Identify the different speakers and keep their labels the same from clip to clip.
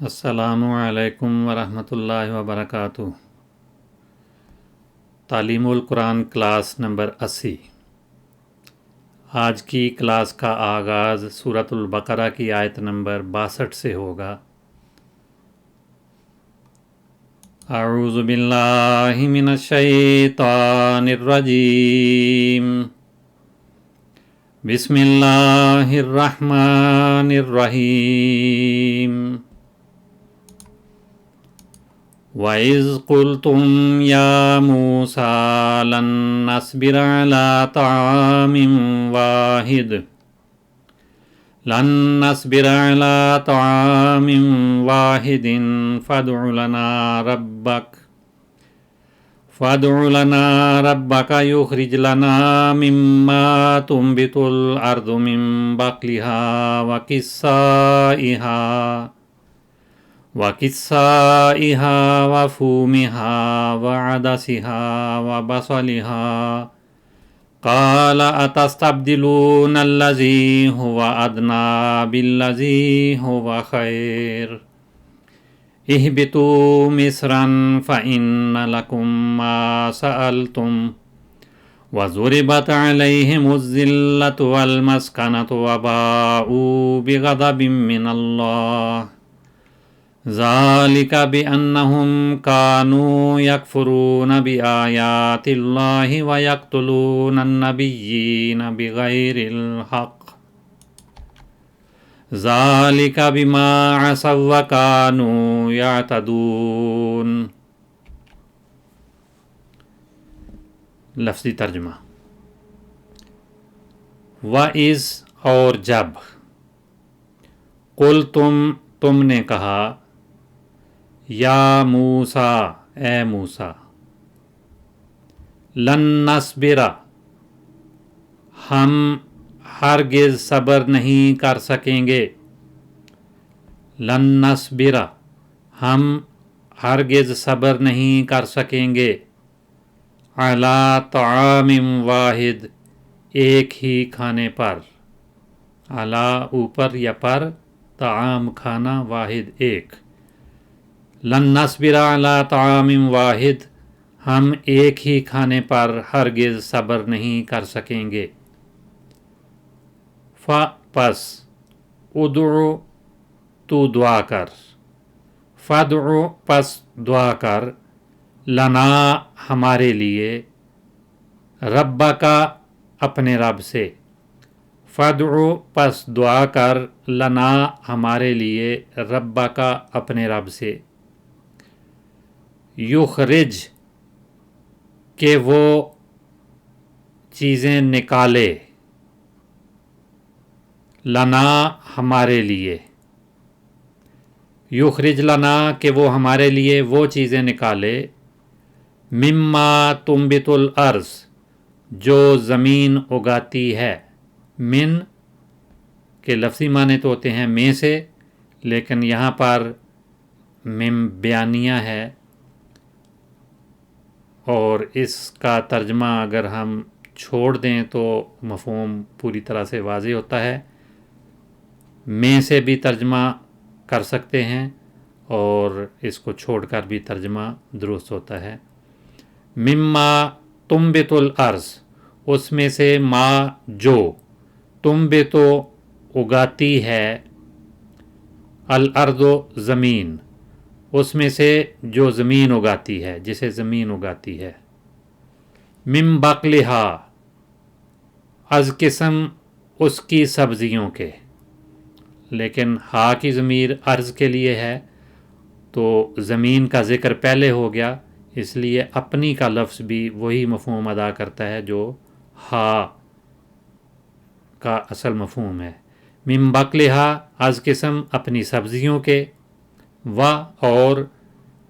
Speaker 1: السلام علیکم ورحمۃ اللہ وبرکاتہ۔ تعلیم القرآن کلاس نمبر 80۔ آج کی کلاس کا آغاز سورۃ البقرہ کی آیت نمبر 62 سے ہوگا۔ اعوذ باللہ من الشیطان الرجیم، بسم اللہ الرحمن الرحیم۔ وَإِذْ قُلْتُمْ يَا مُوسَىٰ لَن نَّصْبِرَ عَلَىٰ طَعَامٍ وَاحِدٍ فَادْعُ لَنَا رَبَّكَ يُخْرِجْ لَنَا مِمَّا تُنبِتُ الْأَرْضُ مِن بَقْلِهَا وَقِثَّائِهَا وَفُومِهَا وَعَدَسِهَا وَبَصَلِهَا قَالَ أَتَسْتَبْدِلُونَ الَّذِي هُوَ أَدْنَىٰ بِالَّذِي هُوَ خَيْرٌ اهْبِطُوا مِصْرًا فَإِنَّ لَكُم مَّا سَأَلْتُمْ وَضُرِبَتْ عَلَيْهِمُ الذِّلَّةُ وَالْمَسْكَنَةُ وَبَاءُوا بِغَضَبٍ مِّنَ اللَّهِ ذَلِكَ بِأَنَّهُمْ كَانُوا يَكْفُرُونَ بِآيَاتِ اللَّهِ وَيَقْتُلُونَ النَّبِيِّينَ بِغَيْرِ الْحَقِّ ذَلِكَ بِمَا عَصَوا وَّكَانُوا يَعْتَدُونَ۔ لفظی ترجمہ۔ وَإِذْ اور جب، قُلْ تم نے کہا، یا موسیٰ اے موسیٰ، لن نصبر ہم ہرگز صبر نہیں کر سکیں گے، لن نصبر ہم ہرگز صبر نہیں کر سکیں گے، علی طعام واحد ایک ہی کھانے پر، علی اوپر یا پر، طعام کھانا، واحد ایک، لن نصبر علی طعام واحد ہم ایک ہی کھانے پر ہرگز صبر نہیں کر سکیں گے، پس ادعو تو دعا کر، فادعو پس دعا کر، لنا ہمارے لیے، ربکا اپنے رب سے، فادعو پس دعا کر، لنا ہمارے لیے، ربکا اپنے رب سے، یخرج کہ وہ چیزیں نکالے، لنا ہمارے لیے، یخرج لنا کہ وہ ہمارے لیے وہ چیزیں نکالے، مما تنبت الارض جو زمین اگاتی ہے، من کے لفظی معنی تو ہوتے ہیں میں سے، لیکن یہاں پر مم بیانیہ ہے، اور اس کا ترجمہ اگر ہم چھوڑ دیں تو مفہوم پوری طرح سے واضح ہوتا ہے، میں سے بھی ترجمہ کر سکتے ہیں اور اس کو چھوڑ کر بھی ترجمہ درست ہوتا ہے۔ مما تنبت الارض اس میں سے، ما جو، تنبت اگاتی ہے، الارض زمین اس میں سے جو زمین اگاتی ہے، جسے زمین اگاتی ہے، من بقلہا از قسم اس کی سبزیوں کے، لیکن ہا کی ضمیر ارض کے لیے ہے تو زمین کا ذکر پہلے ہو گیا، اس لیے اپنی کا لفظ بھی وہی مفہوم ادا کرتا ہے جو ہا کا اصل مفہوم ہے، من بقلہا از قسم اپنی سبزیوں کے، و اور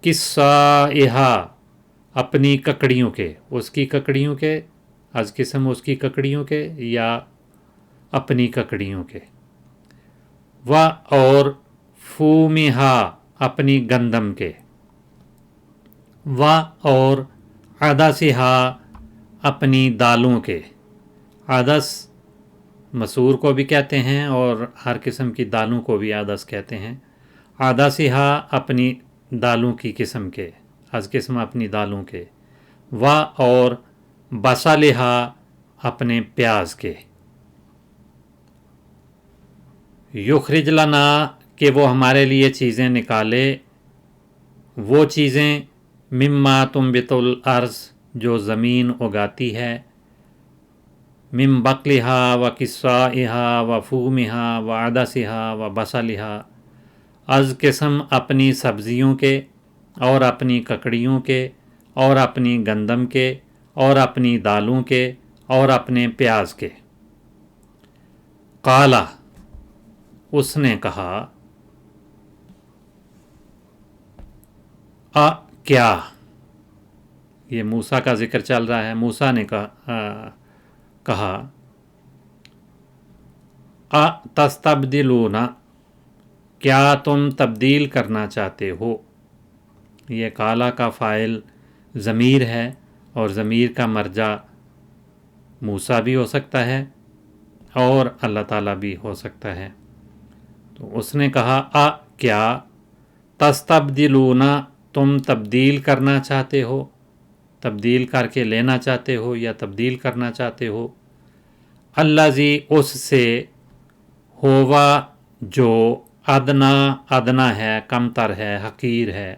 Speaker 1: قصائہا اپنی ککڑیوں کے، اس کی ککڑیوں کے، از قسم اس کی ککڑیوں کے یا اپنی ککڑیوں کے، و اور فومہا اپنی گندم کے، و اور عدسہا اپنی دالوں کے، عدس مسور کو بھی کہتے ہیں اور ہر قسم کی دالوں کو بھی عدس کہتے ہیں، عدسہا اپنی دالوں کی قسم کے، از قسم اپنی دالوں کے، و اور بصلہا اپنے پیاز کے، یخرج لنا کہ وہ ہمارے لیے چیزیں نکالے، وہ چیزیں مما تنبت الارض جو زمین اگاتی ہے، من بقلہا و قصائہا و فومہا و عدسہا و بصلہا، از قسم اپنی سبزیوں کے اور اپنی ککڑیوں کے اور اپنی گندم کے اور اپنی دالوں کے اور اپنے پیاز کے۔ قالا اس نے کہا، کیا، یہ موسیٰ کا ذکر چل رہا ہے، موسیٰ نے کہا تستبدلون، کیا تم تبدیل کرنا چاہتے ہو؟ یہ قالا کا فاعل ضمیر ہے اور ضمیر کا مرجع موسیٰ بھی ہو سکتا ہے اور اللہ تعالیٰ بھی ہو سکتا ہے۔ تو اس نے کہا کیا تستبدلون، تم تبدیل کرنا چاہتے ہو، تبدیل کر کے لینا چاہتے ہو یا تبدیل کرنا چاہتے ہو، الذی اس سے، ہوا جو، ادنا ہے، کم تر ہے، حقیر ہے،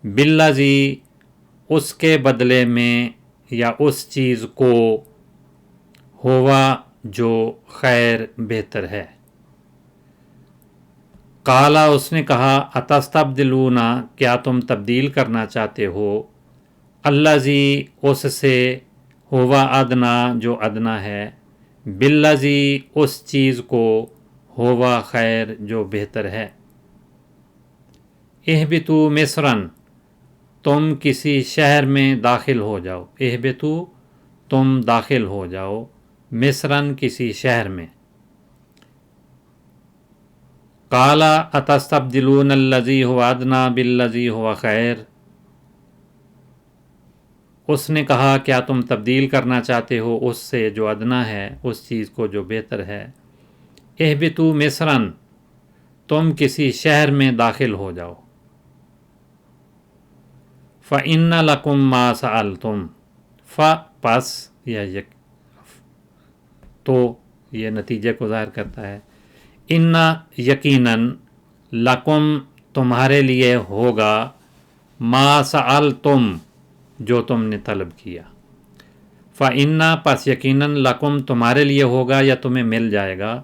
Speaker 1: بالذی اس کے بدلے میں یا اس چیز کو، ہوا جو خیر بہتر ہے۔ قالا اس نے کہا اتستبدلون، کیا تم تبدیل کرنا چاہتے ہو، الذی اس سے، ہوا ادنا جو ادنا ہے، بالذی اس چیز کو، ہوا خیر جو بہتر ہے۔ اہبطوا مصرا، تم کسی شہر میں داخل ہو جاؤ، اہبطوا تم داخل ہو جاؤ، مصرن کسی شہر میں۔ قال اتستبدلون الذی هو ادنی بالذی هو خیر، اس نے کہا کیا تم تبدیل کرنا چاہتے ہو اس سے جو ادنا ہے اس چیز کو جو بہتر ہے۔ اہبطوا مصرن، تم کسی شہر میں داخل ہو جاؤ۔ فإن لکم ما سألتم، پس تو یہ نتیجے کو ظاہر کرتا ہے، ان یقیناً، لکم تمہارے لیے ہوگا، ما سألتم جو تم نے طلب کیا، فإن پس یقیناً، لکم تمہارے لیے ہوگا یا تمہیں مل جائے گا،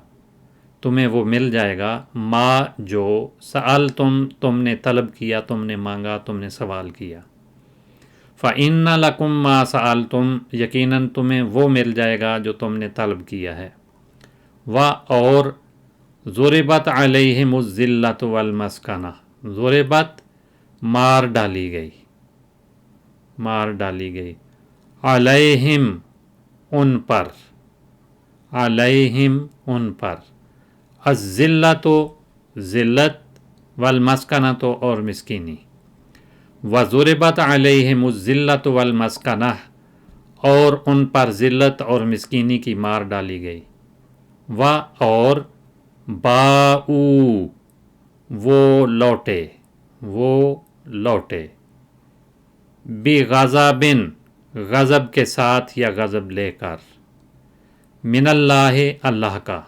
Speaker 1: تمہیں وہ مل جائے گا، ما جو، سألتم تم نے طلب کیا، تم نے مانگا، تم نے سوال کیا، فإن لکم ما سألتم یقیناً تمہیں وہ مل جائے گا جو تم نے طلب کیا ہے۔ اور ضربت علیہم الذلۃ والمسکنہ، ضربت مار ڈالی گئی، مار ڈالی گئی، علیہم ان پر، علیہم ان پر، الذلۃ ذلت، والمسکنۃ اور مسکینی، وضربت علیہم الذلۃ والمسکنہ اور ان پر ذلت اور مسکینی کی مار ڈالی گئی، اور باؤ وہ لوٹے، وہ لوٹے، بغضب غضب کے ساتھ یا غضب لے کر، من اللہ اللہ کا،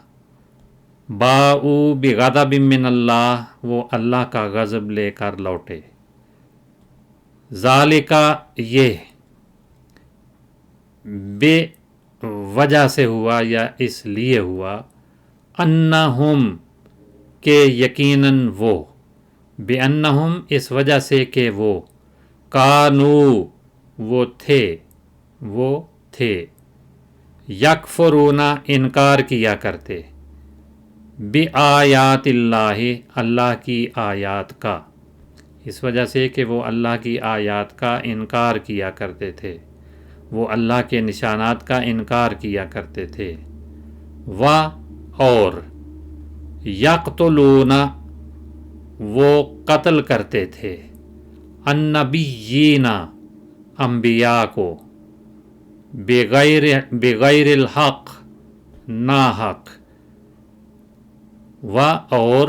Speaker 1: باؤ بغضب من اللہ وہ اللہ کا غضب لے کر لوٹے، ذالک یہ، بے وجہ سے ہوا یا اس لیے ہوا، انہم کہ یقیناً وہ، بانہم اس وجہ سے کہ وہ، کانو وہ تھے، یکفرون انکار کیا کرتے، بآیات اللہ اللہ کی آیات کا، اس وجہ سے کہ وہ اللہ کی آیات کا انکار کیا کرتے تھے، وہ اللہ کے نشانات کا انکار کیا کرتے تھے، اور یقتلون وہ قتل کرتے تھے، النبیین انبیاء کو، بغیر الحق نا حق، اور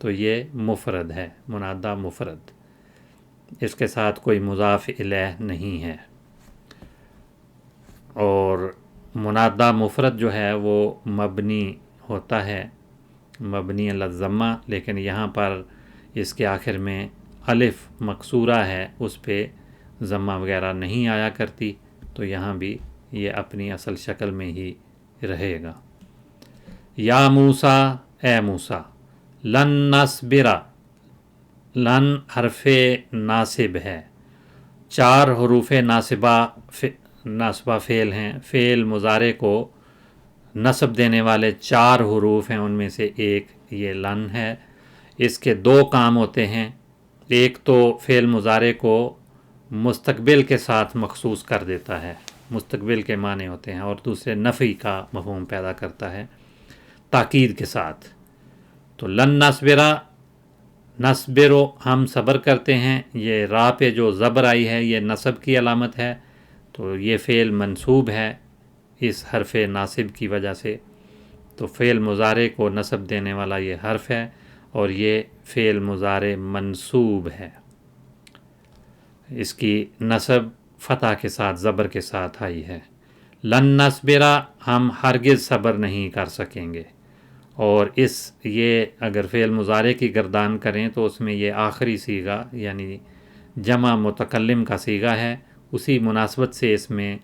Speaker 1: تو یہ مفرد ہے، منادہ مفرد، اس کے ساتھ کوئی مضاف الیہ نہیں ہے۔ اور منادہ مفرد جو ہے وہ مبنی ہوتا ہے، مبنی علی الضمہ، لیکن یہاں پر اس کے آخر میں الف مکسورہ ہے، اس پہ ضمہ وغیرہ نہیں آیا کرتی، تو یہاں بھی یہ اپنی اصل شکل میں ہی رہے گا۔ یا موسیٰ، اے موسیٰ، لن نصبر، لن حرف ناصب ہے، 4 حروف ناصبہ فعل ہیں، فعل مضارع کو نصب دینے والے 4 حروف ہیں، ان میں سے ایک یہ لن ہے۔ اس کے 2 کام ہوتے ہیں، ایک تو فعل مضارع کو مستقبل کے ساتھ مخصوص کر دیتا ہے، مستقبل کے معنی ہوتے ہیں، اور دوسرے نفی کا مفہوم پیدا کرتا ہے تاکید کے ساتھ۔ تو لن نصبرا، نصبرو ہم صبر کرتے ہیں، یہ را پہ جو زبر آئی ہے یہ نصب کی علامت ہے، تو یہ فعل منصوب ہے اس حرف ناصب کی وجہ سے، تو فعل مضارع کو نصب دینے والا یہ حرف ہے، اور یہ فعل مضارع منصوب ہے، اس کی نصب فتح کے ساتھ زبر کے ساتھ آئی ہے۔ لن نصبرا، ہم ہرگز صبر نہیں کر سکیں گے، اور یہ اگر فعل مضارع کی گردان کریں تو اس میں یہ آخری صیغہ یعنی جمع متکلم کا صیغہ ہے، اسی مناسبت سے اس میں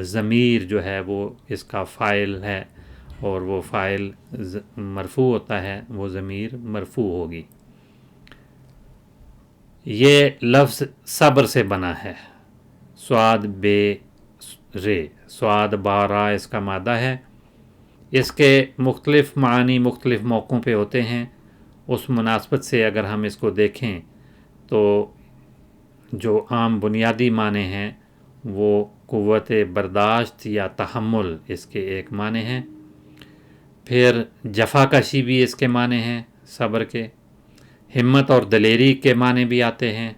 Speaker 1: ضمیر جو ہے وہ اس کا فاعل ہے، اور وہ فاعل مرفوع ہوتا ہے، وہ ضمیر مرفوع ہوگی۔ یہ لفظ صبر سے بنا ہے، سواد بے رے، سواد با را اس کا مادہ ہے۔ اس کے مختلف معنی مختلف موقعوں پہ ہوتے ہیں، اس مناسبت سے اگر ہم اس کو دیکھیں تو جو عام بنیادی معنی ہیں وہ قوت برداشت یا تحمل اس کے ایک معنی ہیں، پھر جفا کشی بھی اس کے معنی ہیں صبر کے، ہمت اور دلیری کے معنی بھی آتے ہیں،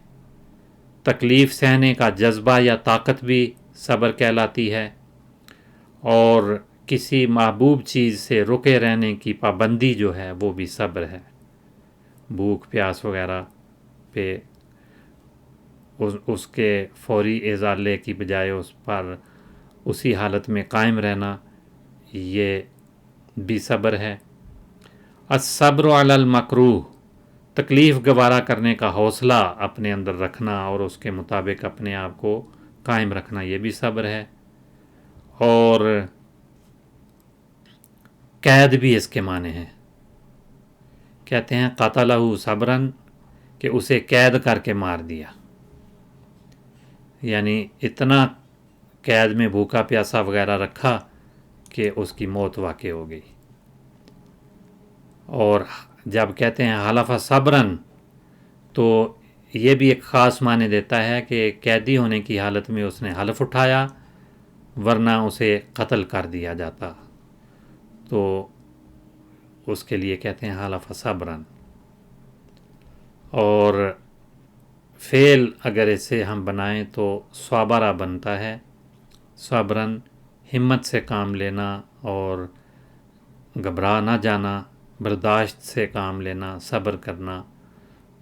Speaker 1: تکلیف سہنے کا جذبہ یا طاقت بھی صبر کہلاتی ہے، اور کسی محبوب چیز سے رکے رہنے کی پابندی جو ہے وہ بھی صبر ہے، بھوک پیاس وغیرہ پہ اس کے فوری ازالے کی بجائے اس پر اسی حالت میں قائم رہنا، یہ بھی صبر ہے۔ الصبر علی المکروہ، تکلیف گوارا کرنے کا حوصلہ اپنے اندر رکھنا اور اس کے مطابق اپنے آپ کو قائم رکھنا، یہ بھی صبر ہے۔ اور قید بھی اس کے معنی ہیں، کہتے ہیں قتلہ صبرن، کہ اسے قید کر کے مار دیا، یعنی اتنا قید میں بھوکا پیاسا وغیرہ رکھا کہ اس کی موت واقع ہو گئی۔ اور جب کہتے ہیں حلف صبرن تو یہ بھی ایک خاص معنی دیتا ہے کہ قیدی ہونے کی حالت میں اس نے حلف اٹھایا، ورنہ اسے قتل کر دیا جاتا، تو اس کے لیے کہتے ہیں حلف صبرن۔ اور فعل اگر اسے ہم بنائیں تو صابرہ بنتا ہے، صبرن ہمت سے کام لینا اور گھبرا نہ جانا، برداشت سے کام لینا، صبر کرنا،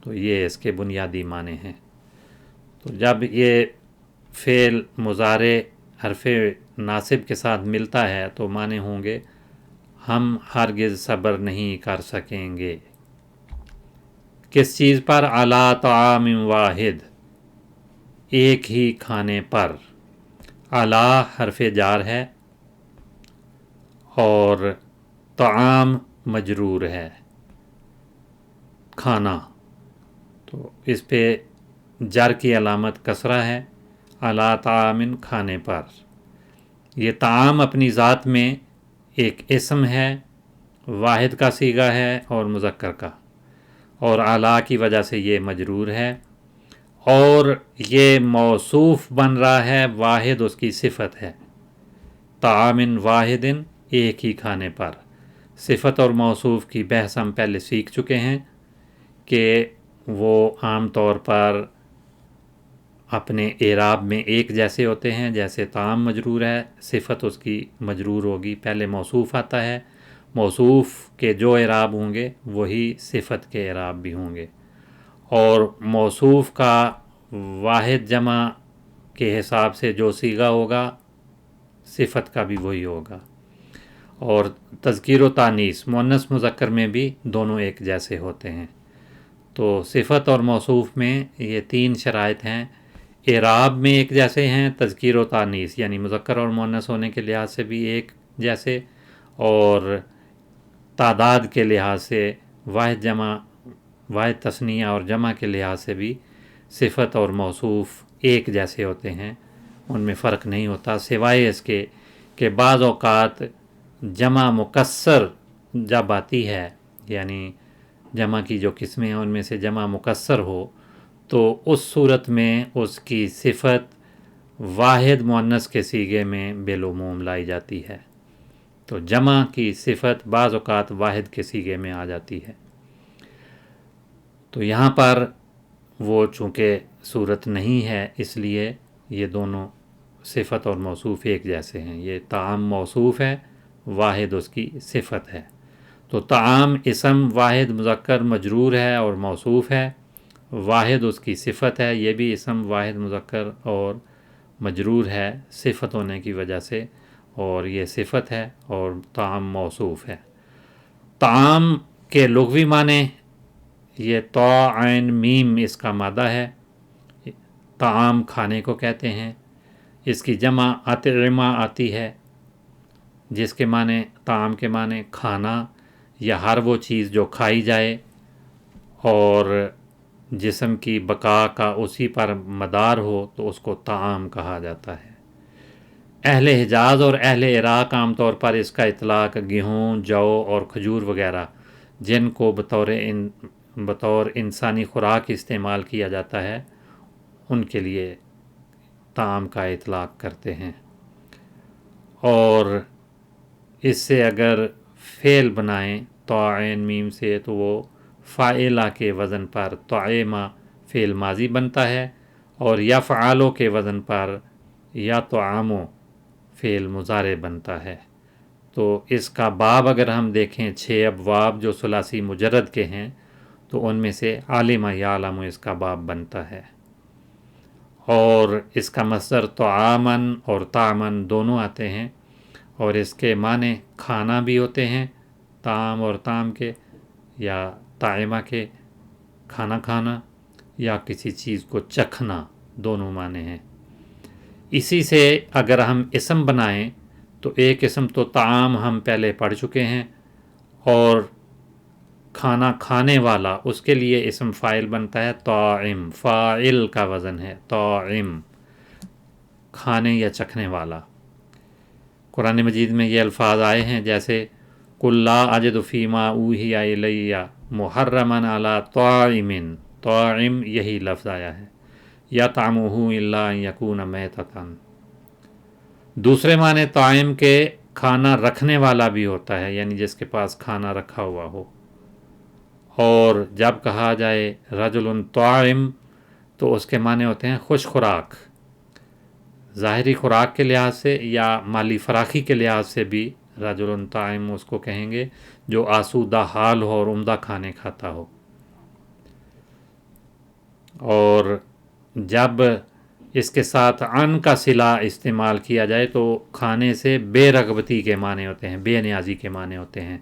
Speaker 1: تو یہ اس کے بنیادی معنی ہیں۔ تو جب یہ فعل مضارع حرف ناصب کے ساتھ ملتا ہے تو معنی ہوں گے ہم ہرگز صبر نہیں کر سکیں گے، کس چیز پر؟ علی طعام واحد، ایک ہی کھانے پر۔ علی حرف جار ہے اور طعام مجرور ہے، کھانا، تو اس پہ جر کی علامت کسرہ ہے، علی طعام کھانے پر۔ یہ طعام اپنی ذات میں ایک اسم ہے، واحد کا صیغہ ہے اور مذکر کا، اور علی کی وجہ سے یہ مجرور ہے، اور یہ موصوف بن رہا ہے، واحد اس کی صفت ہے، طعام واحد، ایک ہی کھانے پر۔ صفت اور موصوف کی بحث ہم پہلے سیکھ چکے ہیں کہ وہ عام طور پر اپنے اعراب میں ایک جیسے ہوتے ہیں، جیسے طعام مجرور ہے، صفت اس کی مجرور ہوگی، پہلے موصوف آتا ہے، موصوف کے جو اعراب ہوں گے وہی صفت کے اعراب بھی ہوں گے، اور موصوف کا واحد جمع کے حساب سے جو صیغہ ہوگا صفت کا بھی وہی ہوگا۔ اور تذکیر و تانیث مؤنث مذکر میں بھی دونوں ایک جیسے ہوتے ہیں۔ تو صفت اور موصوف میں یہ تین شرائط ہیں، اعراب میں ایک جیسے ہیں، تذکیر و تانیث یعنی مذکر اور مؤنث ہونے کے لحاظ سے بھی ایک جیسے، اور تعداد کے لحاظ سے واحد جمع، واحد تثنیہ اور جمع کے لحاظ سے بھی صفت اور موصوف ایک جیسے ہوتے ہیں، ان میں فرق نہیں ہوتا، سوائے اس کے کہ بعض اوقات جمع مکسر جب آتی ہے، یعنی جمع کی جو قسمیں ہیں ان میں سے جمع مکسر ہو، تو اس صورت میں اس کی صفت واحد مؤنث کے صیغے میں بالعموم لائی جاتی ہے، تو جمع کی صفت بعض اوقات واحد کے صیغے میں آ جاتی ہے۔ تو یہاں پر وہ چونکہ صورت نہیں ہے، اس لیے یہ دونوں صفت اور موصوف ایک جیسے ہیں۔ یہ طعام موصوف ہے، واحد اس کی صفت ہے، تو طعام اسم واحد مذکر مجرور ہے اور موصوف ہے، واحد اس کی صفت ہے، یہ بھی اسم واحد مذکر اور مجرور ہے صفت ہونے کی وجہ سے، اور یہ صفت ہے، اور طعام موصوف ہے۔ طعام کے لغوی معنی یہ طا عین میم اس کا مادہ ہے، طعام کھانے کو کہتے ہیں، اس کی جمع اطعمہ آتی ہے جس کے معنی طعام کے معنی کھانا یا ہر وہ چیز جو کھائی جائے اور جسم کی بقا کا اسی پر مدار ہو تو اس کو طعام کہا جاتا ہے۔ اہل حجاز اور اہل عراق عام طور پر اس کا اطلاق گیہوں، جو اور کھجور وغیرہ جن کو بطور انسانی خوراک استعمال کیا جاتا ہے ان کے لیے طعام کا اطلاق کرتے ہیں۔ اور اس سے اگر فعل بنائیں طاعین میم سے تو وہ فاعلہ کے وزن پر طعیمہ فعل ماضی بنتا ہے، اور یفعلو کے وزن پر یا طعامو فعل مضارع بنتا ہے۔ تو اس کا باب اگر ہم دیکھیں 6 ابواب جو ثلاثی مجرد کے ہیں تو ان میں سے عالم یعلم اس کا باب بنتا ہے، اور اس کا مصدر طعامن اور طعمن دونوں آتے ہیں، اور اس کے معنی کھانا بھی ہوتے ہیں، طعام اور طعام کے یا طعمہ کے کھانا کھانا، یا کسی چیز کو چکھنا، دونوں معنی ہیں۔ اسی سے اگر ہم اسم بنائیں تو ایک اسم تو طعام ہم پہلے پڑھ چکے ہیں، اور کھانا کھانے والا اس کے لیے اسم فاعل بنتا ہے طاعم، فاعل کا وزن ہے طاعم، کھانے یا چکھنے والا۔ قرآن مجید میں یہ الفاظ آئے ہیں جیسے قُل لا اجد فیما اوحی الی محرما علی طاعم، طاعم یہی لفظ آیا ہے، یطعمہ الا ان یکون میتۃ۔ دوسرے معنی طاعم کے کھانا رکھنے والا بھی ہوتا ہے، یعنی جس کے پاس کھانا رکھا ہوا ہو، اور جب کہا جائے رجل طاعم تو اس کے معنی ہوتے ہیں خوش خوراک، ظاہری خوراک کے لحاظ سے یا مالی فراخی کے لحاظ سے بھی رجل طاعم اس کو کہیں گے جو آسودہ حال ہو اور عمدہ کھانے کھاتا ہو۔ اور جب اس کے ساتھ ان کا صلہ استعمال کیا جائے تو کھانے سے بے رغبتی کے معنی ہوتے ہیں، بے نیازی کے معنی ہوتے ہیں۔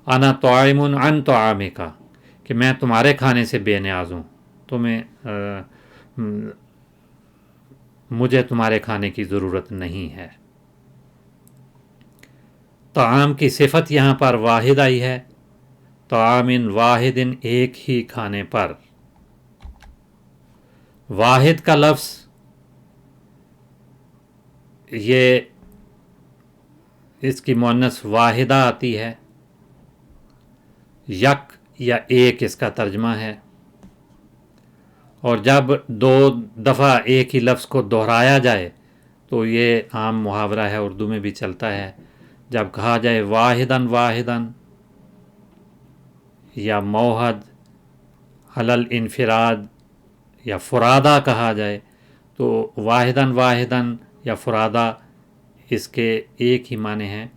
Speaker 1: انا طاعم عن طعامک، کہ میں تمہارے کھانے سے بے نیاز ہوں، مجھے تمہارے کھانے کی ضرورت نہیں ہے۔ طعام کی صفت یہاں پر واحد آئی ہے، طعام واحد ایک ہی کھانے پر۔ واحد کا لفظ یہ اس کی مؤنث واحدہ آتی ہے، یک یا ایک اس کا ترجمہ ہے، اور جب 2 دفعہ ایک ہی لفظ کو دہرایا جائے تو یہ عام محاورہ ہے، اردو میں بھی چلتا ہے، جب کہا جائے واحداً واحداً یا موحد حلل انفراد یا فرادہ کہا جائے تو واحداً واحداً یا فرادہ اس کے ایک ہی معنی ہیں،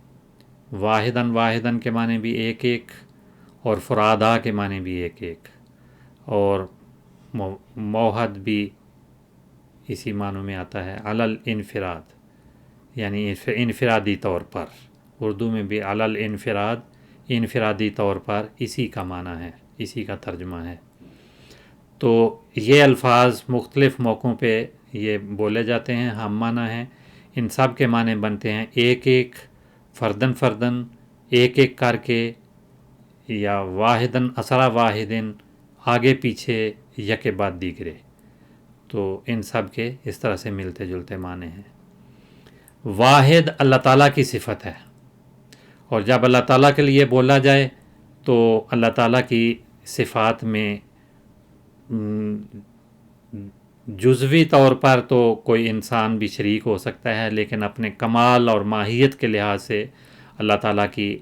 Speaker 1: واحدن واحدن کے معنی بھی ایک ایک، اور فرادا کے معنی بھی ایک ایک، اور موحد بھی اسی معنوں میں آتا ہے، علل انفراد یعنی انفرادی طور پر، اردو میں بھی علل انفراد انفرادی طور پر اسی کا معنی ہے، اسی کا ترجمہ ہے۔ تو یہ الفاظ مختلف موقعوں پہ یہ بولے جاتے ہیں، ہم معنی ہیں، ان سب کے معنی بنتے ہیں ایک ایک، فردن فردن، ایک ایک کر کے، یا واحدن اثرا واحدن، آگے پیچھے یکے بعد دیگرے۔ تو ان سب کے اس طرح سے ملتے جلتے معنی ہیں۔ واحد اللہ تعالیٰ کی صفت ہے، اور جب اللہ تعالیٰ کے لیے بولا جائے تو اللہ تعالیٰ کی صفات میں جزوی طور پر تو کوئی انسان بھی شریک ہو سکتا ہے، لیکن اپنے کمال اور ماہیت کے لحاظ سے اللہ تعالیٰ کی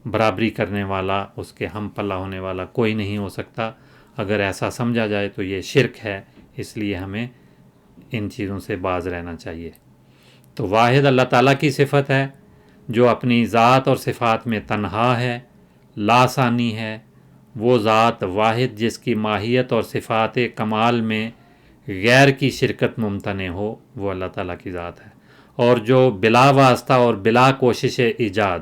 Speaker 1: برابری کرنے والا، اس کے ہم پلہ ہونے والا کوئی نہیں ہو سکتا۔ اگر ایسا سمجھا جائے تو یہ شرک ہے، اس لیے ہمیں ان چیزوں سے باز رہنا چاہیے۔ تو واحد اللہ تعالیٰ کی صفت ہے جو اپنی ذات اور صفات میں تنہا ہے، لاثانی ہے، وہ ذات واحد جس کی ماہیت اور صفات کمال میں غیر کی شرکت ممتنع ہو، وہ اللہ تعالیٰ کی ذات ہے، اور جو بلا واسطہ اور بلا کوشش ایجاد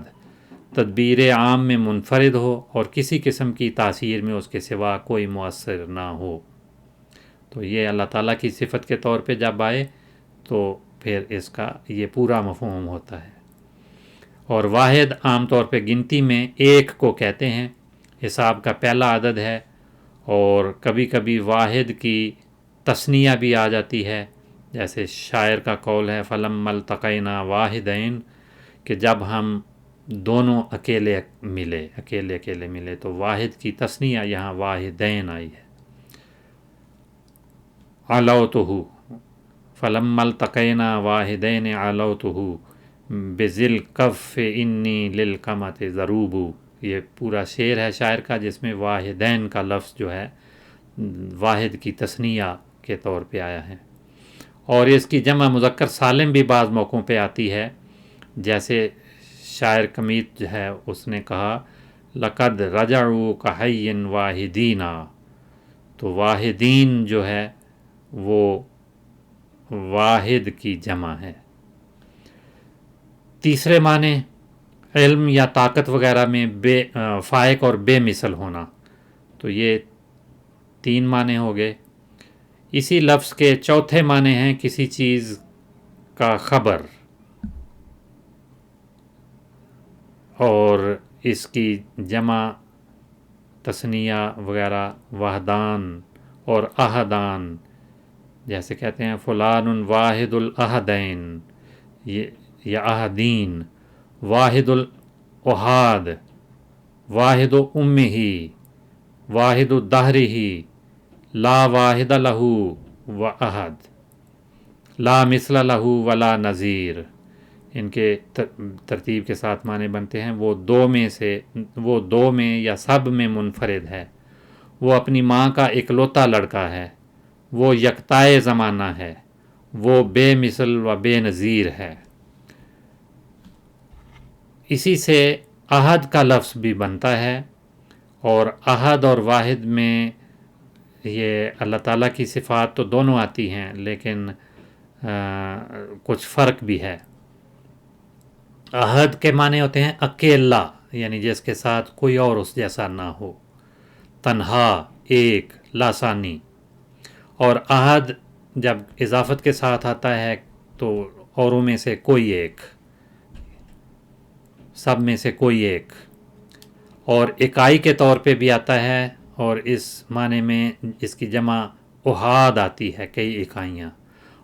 Speaker 1: تدبیر عام میں منفرد ہو، اور کسی قسم کی تاثیر میں اس کے سوا کوئی مؤثر نہ ہو۔ تو یہ اللہ تعالیٰ کی صفت کے طور پہ جب آئے تو پھر اس کا یہ پورا مفہوم ہوتا ہے۔ اور واحد عام طور پہ گنتی میں ایک کو کہتے ہیں، حساب کا پہلا عدد ہے، اور کبھی کبھی واحد کی تثنیہ بھی آ جاتی ہے، جیسے شاعر کا قول ہے فلم التقینا واحدین، کہ جب ہم دونوں اکیلے ملے تو واحد کی تثنیہ یہاں واحدین آئی ہے۔ علوتہ فلم التقینا واحدین علوتہ بذل کف انی للقمت ضروب، یہ پورا شعر ہے شاعر کا جس میں واحدین کا لفظ جو ہے واحد کی تثنیہ کے طور پہ آیا ہے۔ اور اس کی جمع مذکر سالم بھی بعض موقعوں پہ آتی ہے، جیسے شاعر کمیت جو ہے اس نے کہا لقد رجعوا کحی واحدین، تو واحدین جو ہے وہ واحد کی جمع ہے۔ تیسرے معنی علم یا طاقت وغیرہ میں فائق اور بے مثل ہونا، تو یہ 3 معنی ہو گئے۔ اسی لفظ کے چوتھے معنی ہیں کسی چیز کا خبر، اور اس کی جمع تثنیہ وغیرہ وحدان اور احدان، جیسے کہتے ہیں فلان واحد الاحدین یا احدین، واحد الاحاد، واحد امہ، واحد الدہر ہی، لا واحد لہ و احد، لا مثل لہ ولا نظیر۔ ان کے ترتیب کے ساتھ معنی بنتے ہیں وہ دو میں یا سب میں منفرد ہے، وہ اپنی ماں کا اکلوتا لڑکا ہے، وہ یکتائے زمانہ ہے، وہ بے مثل و بے نظیر ہے۔ اسی سے احد کا لفظ بھی بنتا ہے، اور احد اور واحد میں یہ اللہ تعالیٰ کی صفات تو دونوں آتی ہیں، لیکن کچھ فرق بھی ہے۔ احد کے معنی ہوتے ہیں اکیلا، یعنی جس کے ساتھ کوئی اور اس جیسا نہ ہو، تنہا، ایک، لاثانی۔ اور احد جب اضافت کے ساتھ آتا ہے تو اوروں میں سے کوئی ایک، سب میں سے کوئی ایک، اور اکائی کے طور پہ بھی آتا ہے، اور اس معنی میں اس کی جمع احاد آتی ہے، کئی اکائیاں،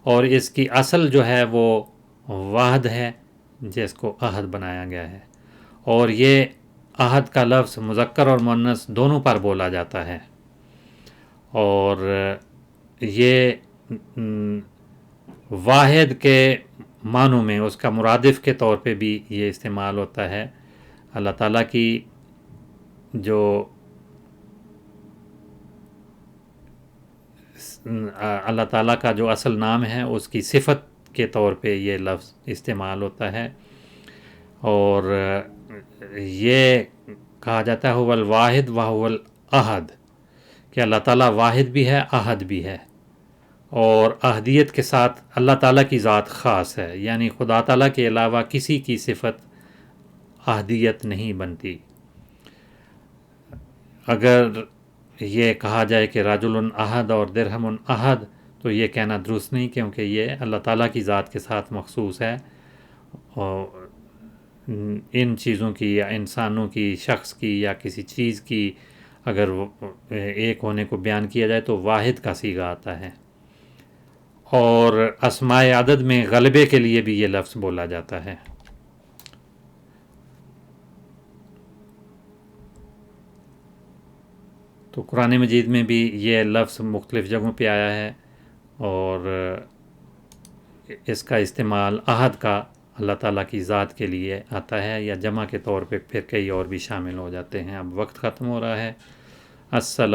Speaker 1: اور اس کی اصل جو ہے وہ واحد ہے جس کو احد بنایا گیا ہے۔ اور یہ احد کا لفظ مذکر اور مؤنث دونوں پر بولا جاتا ہے، اور یہ واحد کے معنوں میں اس کا مرادف کے طور پہ بھی یہ استعمال ہوتا ہے۔ اللہ تعالیٰ کی جو اللہ تعالیٰ کا جو اصل نام ہے اس کی صفت کے طور پہ یہ لفظ استعمال ہوتا ہے، اور یہ کہا جاتا ہے هو الواحد وهو الاحد، کہ اللہ تعالیٰ واحد بھی ہے، احد بھی ہے، اور احدیت کے ساتھ اللہ تعالیٰ کی ذات خاص ہے، یعنی خدا تعالیٰ کے علاوہ کسی کی صفت احدیت نہیں بنتی۔ اگر یہ کہا جائے کہ رجل احد اور درہم احد تو یہ کہنا درست نہیں، کیونکہ یہ اللہ تعالیٰ کی ذات کے ساتھ مخصوص ہے، اور ان چیزوں کی یا انسانوں کی، شخص کی یا کسی چیز کی اگر ایک ہونے کو بیان کیا جائے تو واحد کا صیغہ آتا ہے۔ اور اسماء عدد میں غلبے کے لیے بھی یہ لفظ بولا جاتا ہے۔ تو قرآن مجید میں بھی یہ لفظ مختلف جگہوں پہ آیا ہے، اور اس کا استعمال احد کا اللہ تعالیٰ کی ذات کے لیے آتا ہے، یا جمع کے طور پہ پھر کئی اور بھی شامل ہو جاتے ہیں۔ اب وقت ختم ہو رہا ہے۔ السلام